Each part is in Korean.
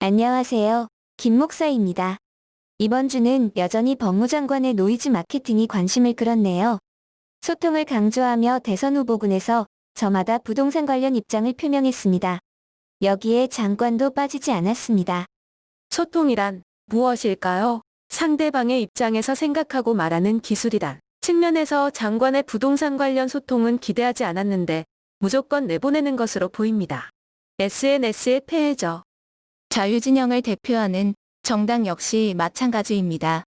안녕하세요. 김 목사입니다. 이번 주는 여전히 법무장관의 노이즈 마케팅이 관심을 끌었네요. 소통을 강조하며 대선 후보군에서 저마다 부동산 관련 입장을 표명했습니다. 여기에 장관도 빠지지 않았습니다. 소통이란 무엇일까요? 상대방의 입장에서 생각하고 말하는 기술이란 측면에서 장관의 부동산 관련 소통은 기대하지 않았는데 무조건 내보내는 것으로 보입니다. SNS의 폐해죠. 자유진영을 대표하는 정당 역시 마찬가지입니다.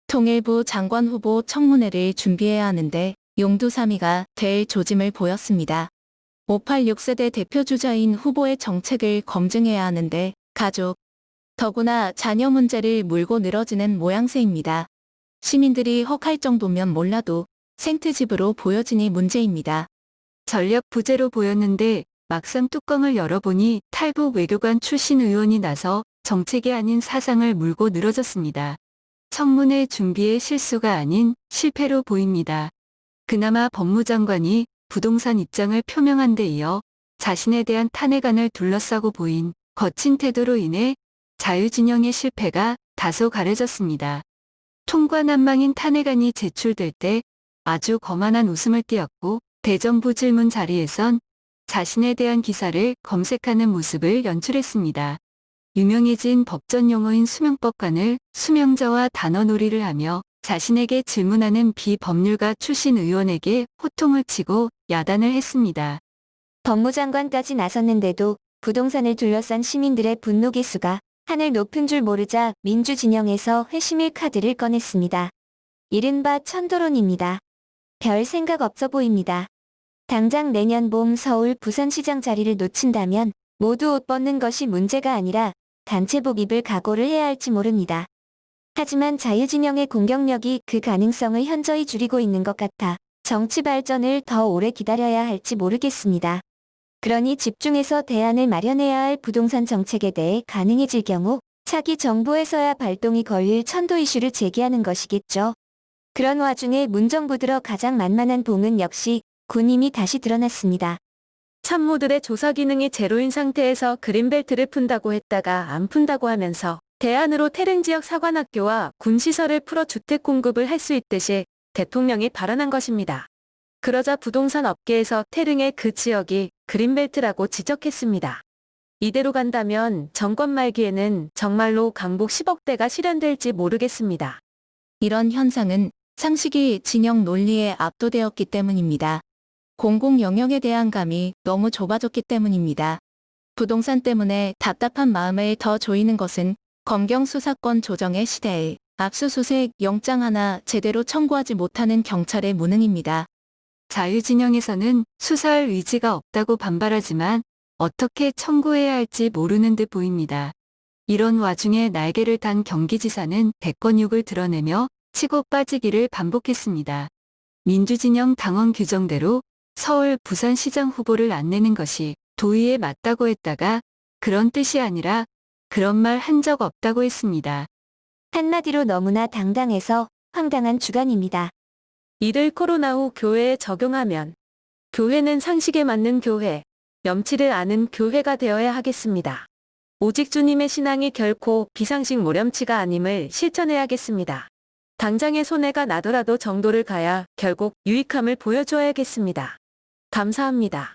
통일부 장관 후보 청문회를 준비해야 하는데 용두사미가 될 조짐을 보였습니다. 586세대 대표주자인 후보의 정책을 검증해야 하는데 가족, 더구나 자녀 문제를 물고 늘어지는 모양새입니다. 시민들이 혹할 정도면 몰라도 생트집으로 보여지니 문제입니다. 전력 부재로 보였는데 막상 뚜껑을 열어보니 탈북 외교관 출신 의원이 나서 정책이 아닌 사상을 물고 늘어졌습니다. 청문회 준비의 실수가 아닌 실패로 보입니다. 그나마 법무장관이 부동산 입장을 표명한 데 이어 자신에 대한 탄핵안을 둘러싸고 보인 거친 태도로 인해 자유진영의 실패가 다소 가려졌습니다. 통과난망인 탄핵안이 제출될 때 아주 거만한 웃음을 띄었고 대정부 질문 자리에선 자신에 대한 기사를 검색하는 모습을 연출했습니다. 유명해진 법전 용어인 수명법관을 수명자와 단어놀이를 하며 자신에게 질문하는 비법률가 출신 의원에게 호통을 치고 야단을 했습니다. 법무장관까지 나섰는데도 부동산을 둘러싼 시민들의 분노 개수가 하늘 높은 줄 모르자 민주진영에서 회심의 카드를 꺼냈습니다. 이른바 천도론입니다. 별 생각 없어 보입니다. 당장 내년 봄 서울 부산시장 자리를 놓친다면 모두 옷 벗는 것이 문제가 아니라 단체복 입을 각오를 해야 할지 모릅니다. 하지만 자유진영의 공격력이 그 가능성을 현저히 줄이고 있는 것 같아 정치 발전을 더 오래 기다려야 할지 모르겠습니다. 그러니 집중해서 대안을 마련해야 할 부동산 정책에 대해 가능해질 경우 차기 정부에서야 발동이 걸릴 천도 이슈를 제기하는 것이겠죠. 그런 와중에 문정부 들어 가장 만만한 봉은 역시 군임이 다시 드러났습니다. 참모들의 조사 기능이 제로인 상태에서 그린벨트를 푼다고 했다가 안 푼다고 하면서 대안으로 태릉지역 사관학교와 군시설을 풀어 주택 공급을 할 수 있듯이 대통령이 발언한 것입니다. 그러자 부동산 업계에서 태릉의 그 지역이 그린벨트라고 지적했습니다. 이대로 간다면 정권 말기에는 정말로 강북 10억대가 실현될지 모르겠습니다. 이런 현상은 상식이 진영 논리에 압도되었기 때문입니다. 공공 영역에 대한 감이 너무 좁아졌기 때문입니다. 부동산 때문에 답답한 마음을 더 조이는 것은 검경 수사권 조정의 시대에 압수수색 영장 하나 제대로 청구하지 못하는 경찰의 무능입니다. 자유진영에서는 수사할 의지가 없다고 반발하지만 어떻게 청구해야 할지 모르는 듯 보입니다. 이런 와중에 날개를 단 경기지사는 대권욕을 드러내며 치고 빠지기를 반복했습니다. 민주진영 당원 규정대로 서울 부산시장 후보를 안 내는 것이 도의에 맞다고 했다가 그런 뜻이 아니라 그런 말 한 적 없다고 했습니다. 한마디로 너무나 당당해서 황당한 주간입니다. 이를 코로나 후 교회에 적용하면 교회는 상식에 맞는 교회, 염치를 아는 교회가 되어야 하겠습니다. 오직 주님의 신앙이 결코 비상식 모렴치가 아님을 실천해야겠습니다. 당장의 손해가 나더라도 정도를 가야 결국 유익함을 보여줘야겠습니다. 감사합니다.